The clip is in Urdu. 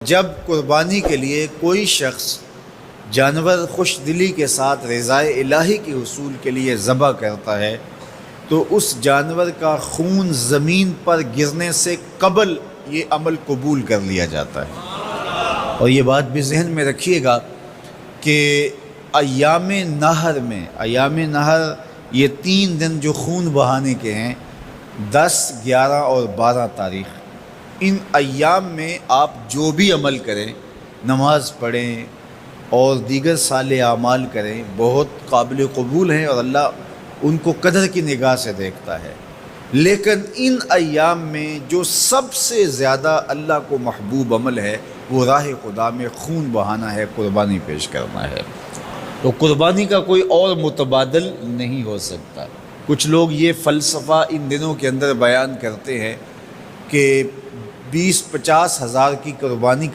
جب قربانی کے لیے کوئی شخص جانور خوش دلی کے ساتھ رضائے الہی کے حصول کے لیے ذبح کرتا ہے تو اس جانور کا خون زمین پر گرنے سے قبل یہ عمل قبول کر لیا جاتا ہے۔ اور یہ بات بھی ذہن میں رکھیے گا کہ ایام نہر یہ 3 دن جو خون بہانے کے ہیں، 10، 11 اور 12 تاریخ، ان ایام میں آپ جو بھی عمل کریں، نماز پڑھیں اور دیگر صالح اعمال کریں، بہت قابل قبول ہیں اور اللہ ان کو قدر کی نگاہ سے دیکھتا ہے۔ لیکن ان ایام میں جو سب سے زیادہ اللہ کو محبوب عمل ہے وہ راہ خدا میں خون بہانا ہے، قربانی پیش کرنا ہے۔ تو قربانی کا کوئی اور متبادل نہیں ہو سکتا۔ کچھ لوگ یہ فلسفہ ان دنوں کے اندر بیان کرتے ہیں کہ 20-50 ہزار کی قربانی